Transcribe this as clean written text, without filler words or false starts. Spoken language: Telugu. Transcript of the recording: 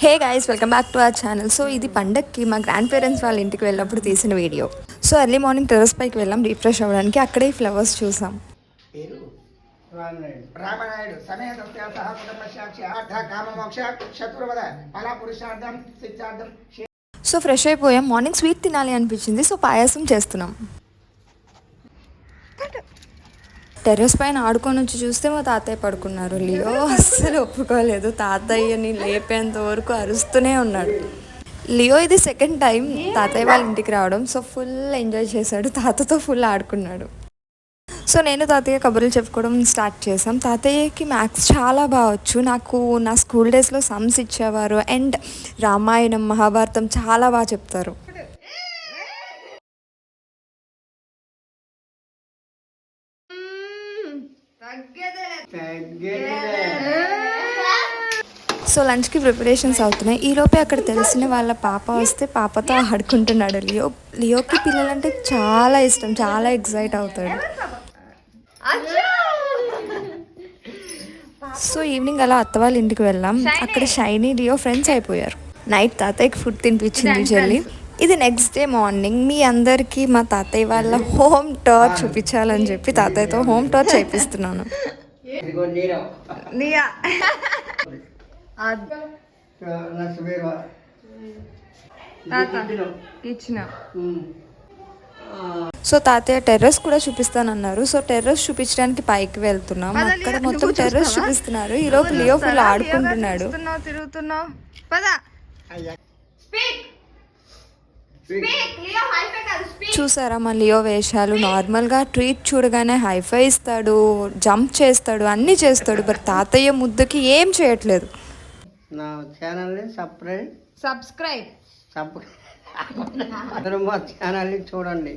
Hey guys, welcome back to our channel. So ఇది పండక్కి మా గ్రాండ్ పేరెంట్స్ వాళ్ళ ఇంటికి వెళ్ళినప్పుడు తీసిన video. So early morning terrace పైకి వెళ్ళాం రిఫ్రెష్ అవ్వడానికి. అక్కడే ఈ ఫ్లవర్స్ చూసాం. సో ఫ్రెష్ అయిపోయాం. మార్నింగ్ స్వీట్ తినాలి అనిపించింది, సో పాయసం చేస్తున్నాం. టెర్రస్ పైన ఆడుకొని వచ్చి చూస్తే మా తాతయ్య పడుకున్నారు. లియో అస్సలు ఒప్పుకోలేదు. తాతయ్యని లేపేంత వరకు అరుస్తూనే ఉన్నాడు. లియో ఇది సెకండ్ టైం తాతయ్య వాళ్ళ ఇంటికి రావడం. సో ఫుల్ ఎంజాయ్ చేశాడు, తాతతో ఫుల్ ఆడుకున్నాడు. సో నేను తాతయ్య కబుర్లు చెప్పుకోవడం స్టార్ట్ చేసాం. తాతయ్యకి మ్యాథ్స్ చాలా బాగా వచ్చు. నాకు నా స్కూల్ డేస్లో సమ్స్ ఇచ్చేవారు అండ్ రామాయణం మహాభారతం చాలా బాగా చెప్తారు. సో లంచ్కి ప్రిపరేషన్స్ అవుతున్నాయి. ఈలోపే అక్కడ తెలిసిన వాళ్ళ పాప వస్తే పాపతో ఆడుకుంటున్నాడు లియో. లియోకి పిల్లలంటే చాలా ఇష్టం, చాలా ఎక్సైట్ అవుతాడు. సో ఈవినింగ్ అలా అత్త వాళ్ళ ఇంటికి వెళ్ళాం. అక్కడ షైనీ లియో ఫ్రెండ్స్ అయిపోయారు. నైట్ తాతయ్యకి ఫుడ్ తినిపించింది చెల్లి. ఇది నెక్స్ట్ డే మార్నింగ్. మీ అందరికీ మా తాతయ్య వాళ్ళ హోమ్ టూర్ చూపించాలని చెప్పి తాతయ్యతో హోమ్ టూర్ చేపిస్తున్నాను. సో తాతయ్య టెర్రస్ కూడా చూపిస్తానన్నారు. సో టెర్రస్ చూపించడానికి పైకి వెళ్తున్నాం. అక్కడ మొత్తం టెర్రస్ చూపిస్తున్నారు. ఈ లోపు లియో ఫుల్ ఆడుకుంటున్నాడు. చూసారా మా లియో వేషాలు? నార్మల్గా ట్రీట్ చూడగానే హైఫై ఇస్తాడు, జంప్ చేస్తాడు, అన్నీ చేస్తాడు. బట్ తాతయ్య ముద్దుకి ఏం చేయట్లేదు. నా ఛానల్ని సబ్స్క్రైబ్ మా ఛానల్ని చూడండి.